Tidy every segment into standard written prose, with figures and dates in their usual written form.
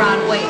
Ron, wait.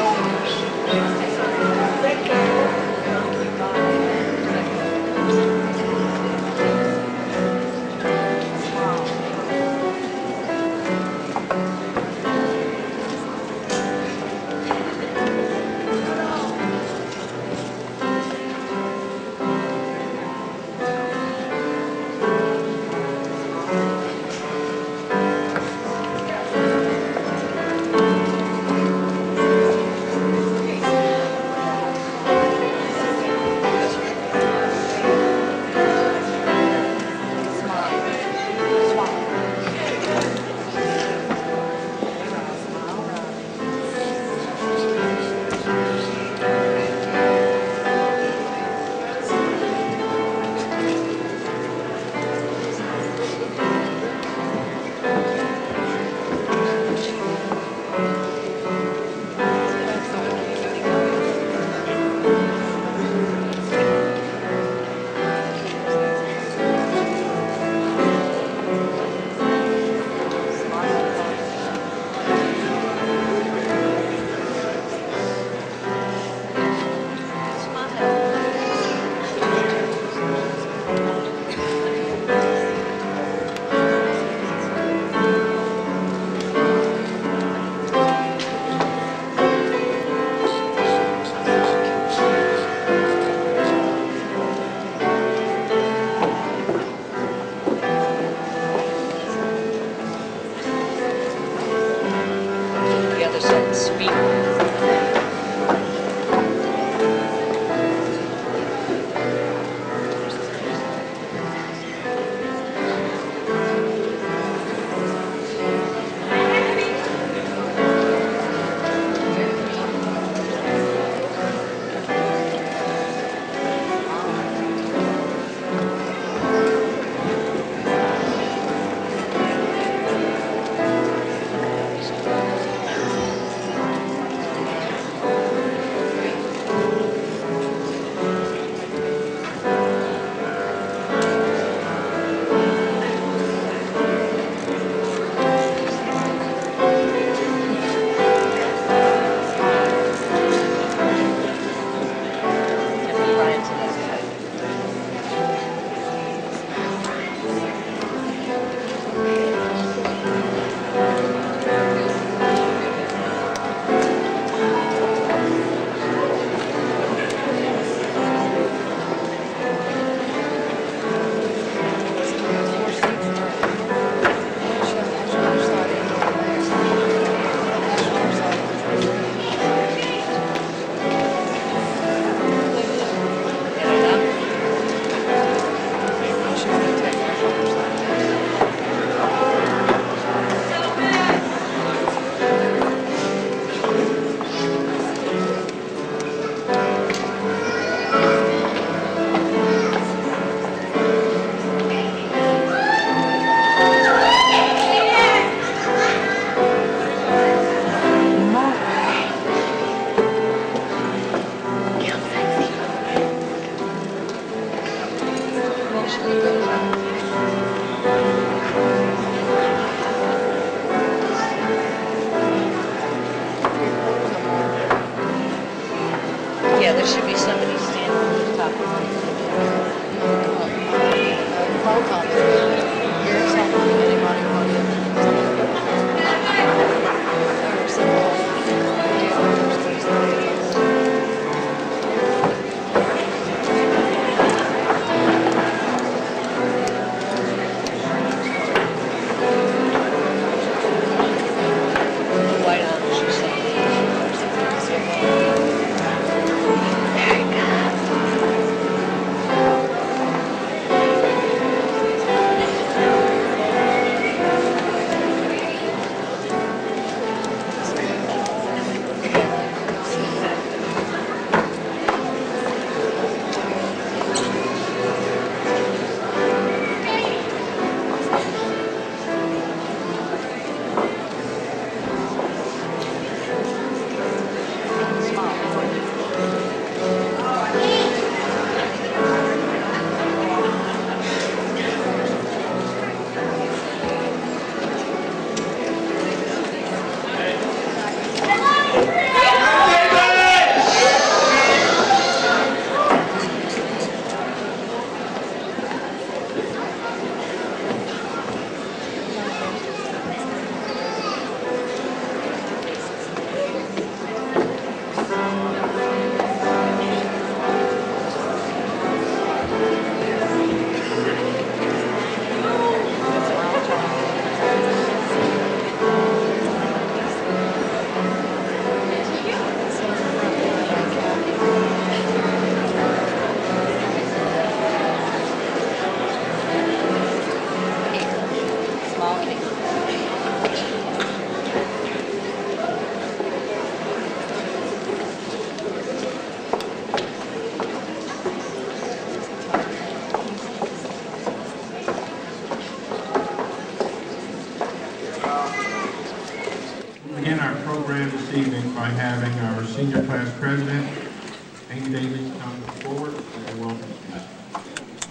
The other side, speak. Yeah, there should be somebody standing at the top. Phone call. Here's something anybody wanted. Why not? She said. Very good. having our senior class president, Amy Davis, come forward and welcome the students.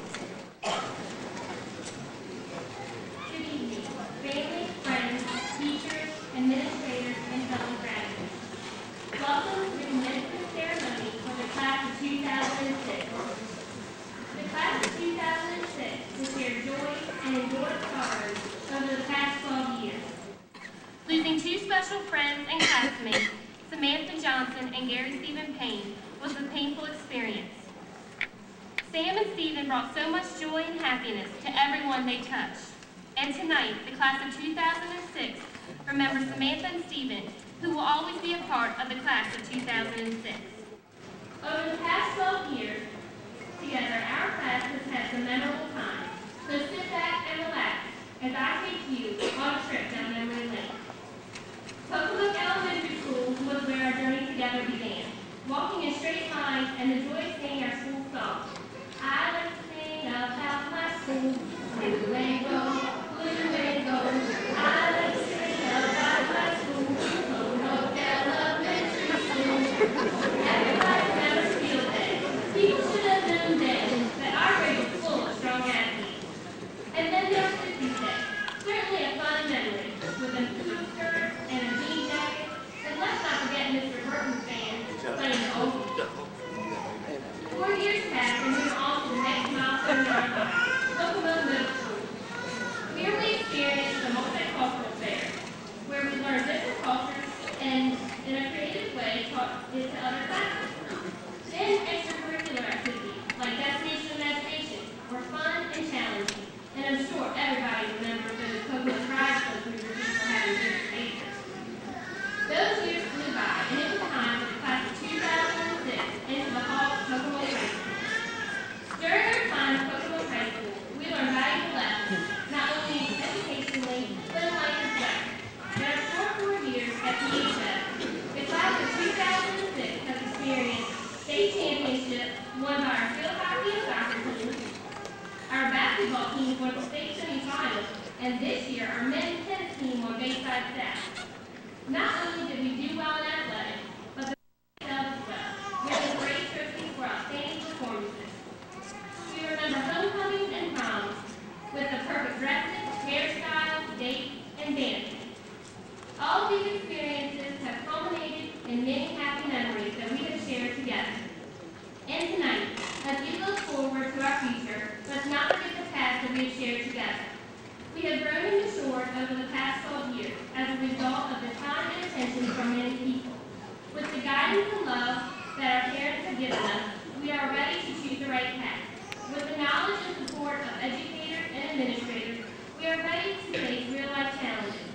Good evening, family, friends, teachers, administrators, and fellow graduates. Welcome to the commencement ceremony for the class of 2006. The class of 2006 has shared joy and endured sorrows over the past 12 years. Losing two special friends and classmates, Samantha Johnson and Gary Stephen Payne, was a painful experience. Sam and Stephen brought so much joy and happiness to everyone they touched. And tonight, the class of 2006 remembers Samantha and Stephen, who will always be a part of the class of 2006. Over the past 12 years, together, our class has had some memorable times. So sit back and relax as I take you on a trip down memory lane. Pocomoke Elementary School was where our journey together began. Walking in straight lines and the joy of singing our school song. I like to sing about my school. Blue and gold, blue and gold. I like to sing about my school. Pocomoke Elementary School. Everybody remembers field day. People should have known then that our grade was full of strong athletes. And then there was 50s Day. Certainly a fun memory with a blue skirt and a jean jacket. And let's not forget Mr. Burton's band playing the old. 4 years passed and we were on to the next milestone in our lives, Pocomoke Middle School. Here we experienced the multicultural fair, where we learned different cultures and, in a creative way, taught it to other classes. Then extracurricular activities, like Destination Imagination, were fun and challenging, and I'm sure everybody remembers those Pocomoke prize clubs we received for having good behavior. Those years flew by, and it was time for the class of 2006 into the hall of Pocomoke High School. During our time at Pocomoke High School, we learned valuable lessons, not only educationally, but in life as well. In our short 4 years at PHS, the class of 2006 has experienced state championships won by our field hockey and soccer teams. Our basketball team won the state semifinals, and this year our men's tennis team won Bayside South. Not only did we do well in athletics, but the themselves as well. We won great trophies for outstanding performances. We remember homecomings and proms with the perfect dresses, hairstyles, dates, and dancing. All these experiences have culminated in many happy memories that we have shared together. And tonight, as we look forward to our future, let's not forget the past that we have shared together. We have grown and matured over the past 12 years as a result of the time and attention from many people. With the guidance and love that our parents have given us, we are ready to choose the right path. With the knowledge and support of educators and administrators, we are ready to face real-life challenges.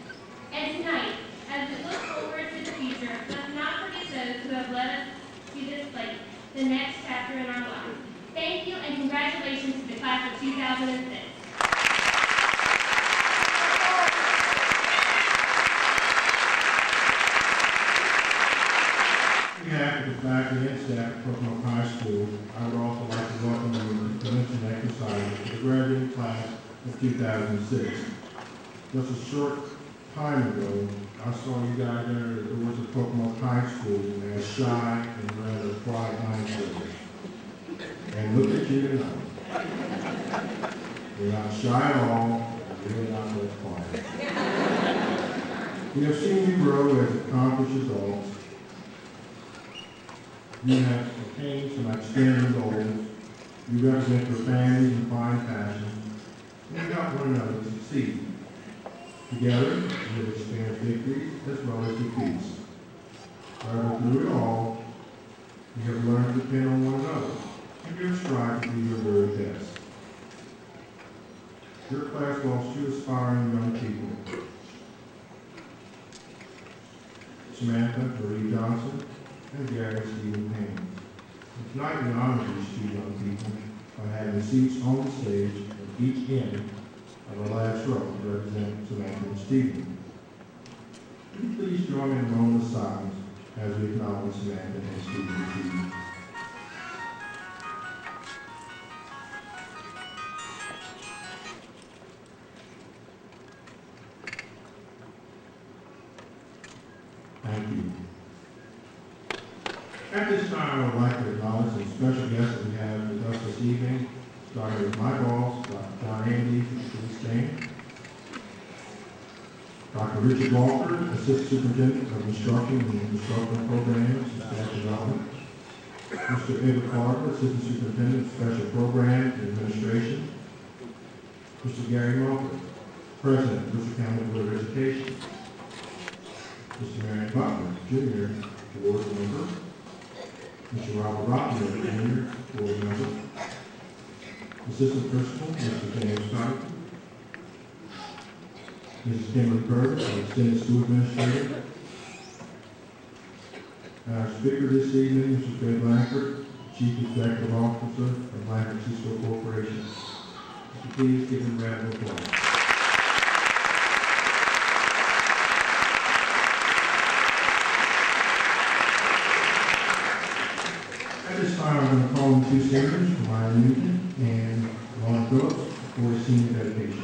And tonight, as we look forward to the future, let's not forget those who have led us to this place, the next chapter in our lives. Thank you and congratulations to the class of 2006. On behalf of the faculty and staff at Pocomoke High School, I would also like to welcome you to the commencement exercise for the graduating class of 2006. Just a short time ago, I saw you guys enter the doors of Pocomoke High School as shy and rather quiet children. And look at you tonight. You're not shy at all, and you're not so quiet. We have seen you grow as accomplished adults. You have attained some outstanding goals. You represent your families and find passion. And you help one another to succeed. Together, you have experienced victories as well as defeats. However, through it all, you have learned to depend on one another, and you have strived to do your very best. Your class lost two aspiring young people, Samantha Marie Johnson and Gary Stephen Payne. And tonight we honor these two young people by having seats on the stage at each end of the last row to represent Samantha and Stephen. Would you please join me in a moment of silence as we acknowledge Samantha and Stephen. Thank you. At this time, I would like to acknowledge some special guests that we have with us this evening, starting with my boss, Dr. John Andy, please stand. Dr. Richard Walker, Assistant Superintendent of Instruction and Instructional Programs and Staff Development. Mr. Edward Carter, Assistant Superintendent of Special Programs and Administration. Mr. Gary Mulder, President of Bristol County Board of Education. Mr. Marion Butler, Jr., Board Member. Mr. Robert Rockwood, Jr., Board Member. Assistant Principal, Mr. James Carter. Mrs. Kimberly Purvis, Extended School Administrator. Our speaker this evening, Mr. Fred Langford, Chief Executive Officer of Langford Cisco Corporation. Please give him a round of applause. At this time, I'm going to call on two singers, Ryan Newton and Ron Phillips, for the senior dedication.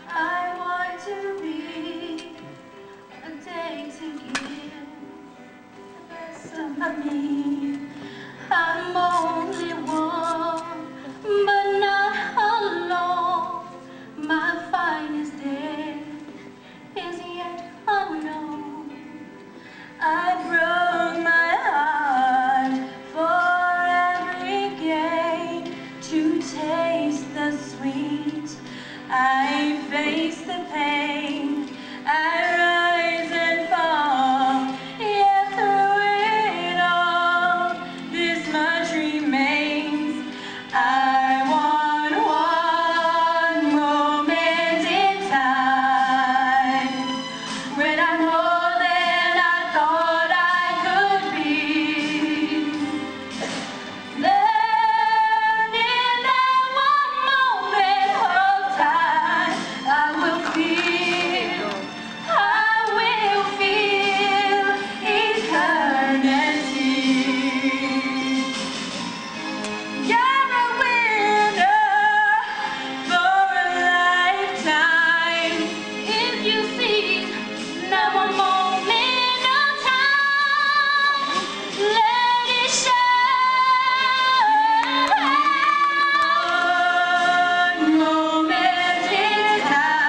I want to be a day to give the best of me. I'm only one, but not alone. My finest day is yet unknown. I broke my heart for every gain to taste the sweet. I face the pain, I rise and fall, yet through it all, this much remains. I want one moment in time, when I'm more than I thought I could be. Then in that one moment of time, I will feel eternity. You're a winner for a lifetime if you seize that one moment of time. Let it shine. One moment in time,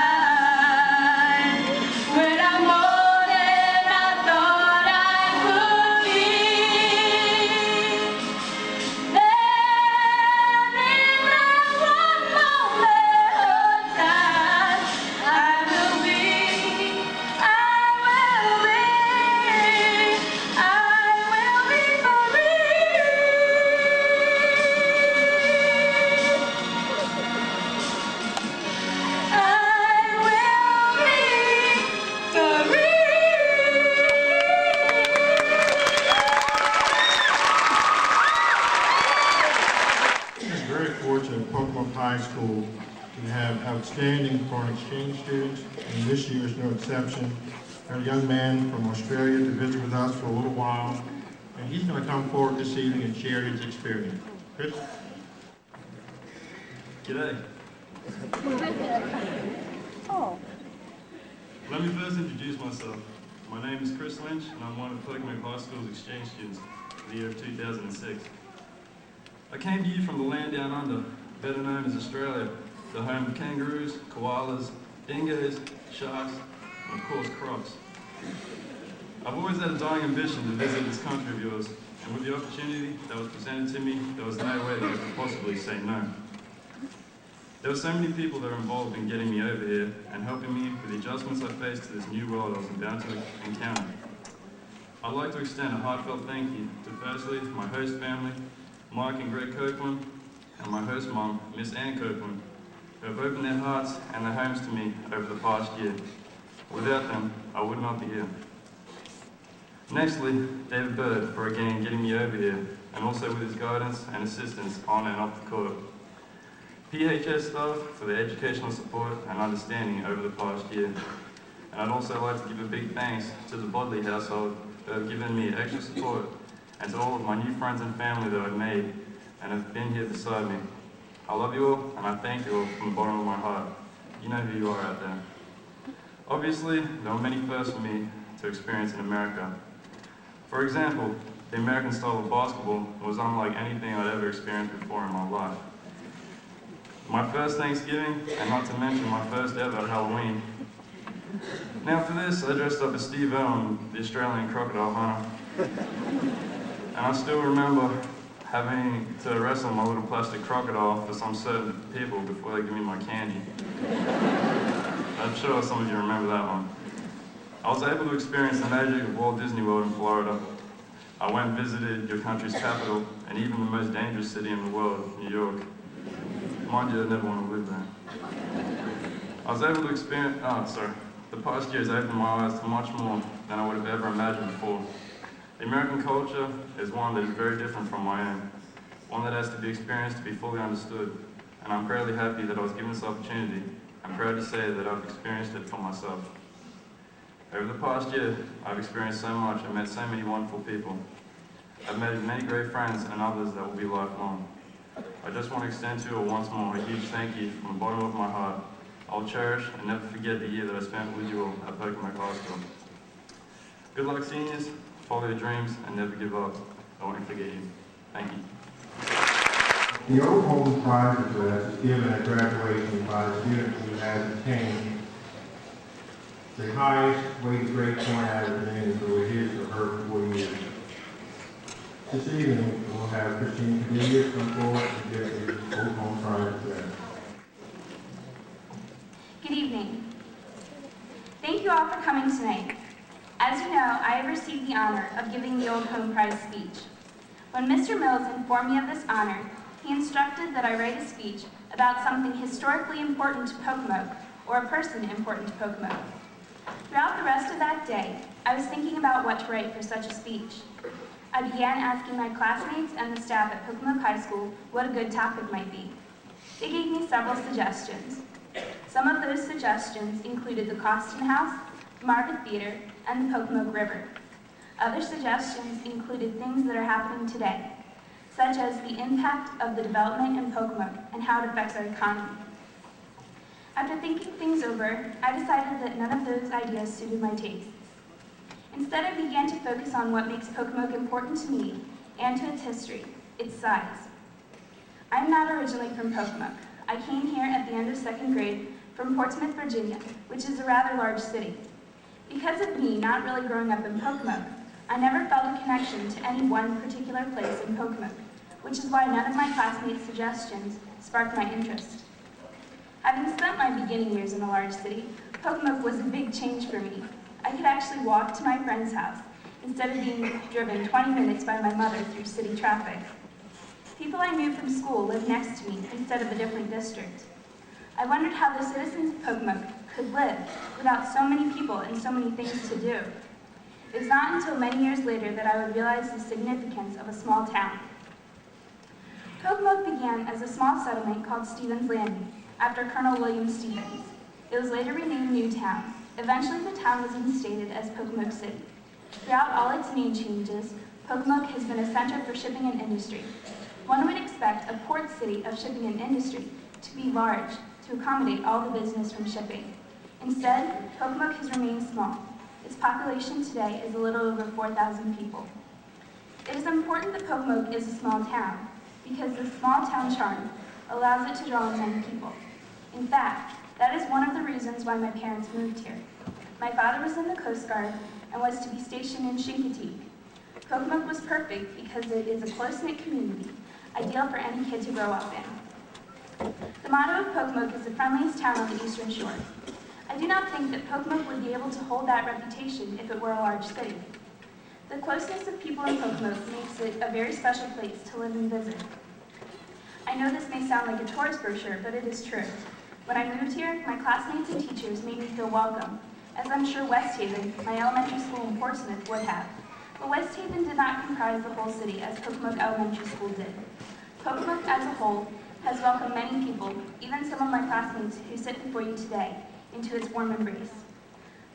when I'm more than I thought I could be. Then in that one moment of time, I will be I'm very fortunate at Pocomoke High School to have outstanding foreign exchange students, and this year is no exception. We had a young man from Australia to visit with us for a little while, and he's going to come forward this evening and share his experience. Chris? G'day. Let me first introduce myself. My name is Chris Lynch, and I'm one of Pocomoke High School's exchange students for the year of 2006. I came to you from the land down under, better known as Australia, the home of kangaroos, koalas, dingoes, sharks, and of course crocs. I've always had a dying ambition to visit this country of yours, and with the opportunity that was presented to me, there was no way that I could possibly say no. There were so many people that were involved in getting me over here and helping me with the adjustments I faced to this new world I was bound to encounter. I'd like to extend a heartfelt thank you to firstly my host family, Mike and Greg Copeland, and my host mom, Miss Ann Copeland, who have opened their hearts and their homes to me over the past year. Without them, I would not be here. Nextly, David Bird for again getting me over here, and also with his guidance and assistance on and off the court. PHS staff for their educational support and understanding over the past year. And I'd also like to give a big thanks to the Bodley household who have given me extra support, and to all of my new friends and family that I've made and have been here beside me. I love you all, and I thank you all from the bottom of my heart. You know who you are out there. Obviously, there were many firsts for me to experience in America. For example, the American style of basketball was unlike anything I'd ever experienced before in my life. My first Thanksgiving, and not to mention my first ever Halloween. Now for this, I dressed up as Steve Irwin, the Australian crocodile hunter. And I still remember having to wrestle my little plastic crocodile for some certain people before they give me my candy. I'm sure some of you remember that one. I was able to experience the magic of Walt Disney World in Florida. I went and visited your country's capital, and even the most dangerous city in the world, New York. Mind you, I never want to live there. I was able to experience, the past year has opened my eyes to much more than I would have ever imagined before. The American culture is one that is very different from my own, one that has to be experienced to be fully understood, and I'm incredibly happy that I was given this opportunity. I'm proud to say that I've experienced it for myself. Over the past year, I've experienced so much and met so many wonderful people. I've made many great friends and others that will be lifelong. I just want to extend to you all once more a huge thank you from the bottom of my heart. I'll cherish and never forget the year that I spent with you all at Pocomoke High School. Good luck, seniors. Follow your dreams and never give up. I won't forget you. Thank you. The Old Home Prize Address is given at graduation by the student who has attained the highest weighted grade point average for his or her 4 years. This evening, we'll have Christine Padilla come forward to give the Old Home Prize Address. Good evening. Thank you all for coming tonight. As you know, I have received the honor of giving the Old Home Prize speech. When Mr. Mills informed me of this honor, he instructed that I write a speech about something historically important to Pocomoke, or a person important to Pocomoke. Throughout the rest of that day, I was thinking about what to write for such a speech. I began asking my classmates and the staff at Pocomoke High School what a good topic might be. They gave me several suggestions. Some of those suggestions included the Costin House, the Margaret Theater, and the Pocomoke River. Other suggestions included things that are happening today, such as the impact of the development in Pocomoke and how it affects our economy. After thinking things over, I decided that none of those ideas suited my tastes. Instead, I began to focus on what makes Pocomoke important to me and to its history, its size. I'm not originally from Pocomoke. I came here at the end of second grade from Portsmouth, Virginia, which is a rather large city. Because of me not really growing up in Pocomoke, I never felt a connection to any one particular place in Pocomoke, which is why none of my classmates' suggestions sparked my interest. Having spent my beginning years in a large city, Pocomoke was a big change for me. I could actually walk to my friend's house instead of being driven 20 minutes by my mother through city traffic. People I knew from school lived next to me instead of a different district. I wondered how the citizens of Pocomoke could live without so many people and so many things to do. It was not until many years later that I would realize the significance of a small town. Pocomoke began as a small settlement called Stevens Landing, after Colonel William Stevens. It was later renamed Newtown. Eventually, the town was instated as Pocomoke City. Throughout all its name changes, Pocomoke has been a center for shipping and industry. One would expect a port city of shipping and industry to be large, to accommodate all the business from shipping. Instead, Pocomoke has remained small. Its population today is a little over 4,000 people. It is important that Pocomoke is a small town, because the small town charm allows it to draw in many people. In fact, that is one of the reasons why my parents moved here. My father was in the Coast Guard and was to be stationed in Chincoteague. Pocomoke was perfect because it is a close-knit community, ideal for any kid to grow up in. The motto of Pocomoke is the friendliest town on the Eastern Shore. I do not think that Pocomoke would be able to hold that reputation if it were a large city. The closeness of people in Pocomoke makes it a very special place to live and visit. I know this may sound like a tourist brochure, but it is true. When I moved here, my classmates and teachers made me feel welcome, as I'm sure West Haven, my elementary school in Portsmouth, would have. But West Haven did not comprise the whole city as Pocomoke Elementary School did. Pocomoke as a whole has welcomed many people, even some of my classmates who sit before you today, into its warm embrace.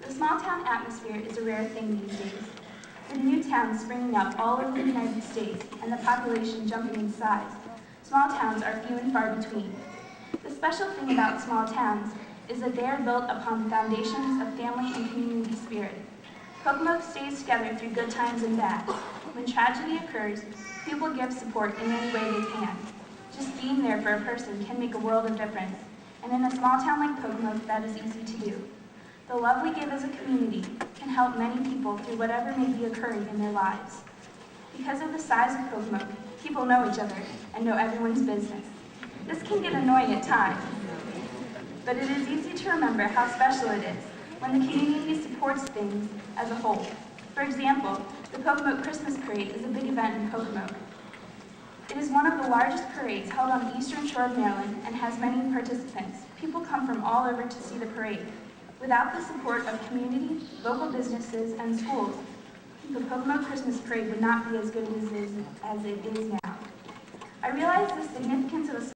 The small town atmosphere is a rare thing these days. With new towns springing up all over the United States and the population jumping in size, small towns are few and far between. The special thing about small towns is that they are built upon the foundations of family and community spirit. Pocomoke stays together through good times and bad. When tragedy occurs, people give support in any way they can. Just being there for a person can make a world of difference, and in a small town like Pocomoke, that is easy to do. The love we give as a community can help many people through whatever may be occurring in their lives. Because of the size of Pocomoke, people know each other and know everyone's business. This can get annoying at times, but it is easy to remember how special it is when the community supports things as a whole. For example, the Pocomoke Christmas Parade is a big event in Pocomoke. It is one of the largest parades held on the eastern shore of Maryland and has many participants. People come from all over to see the parade. Without the support of community, local businesses, and schools, the Pocomoke Christmas Parade would not be as good as it is now. I realize the significance of a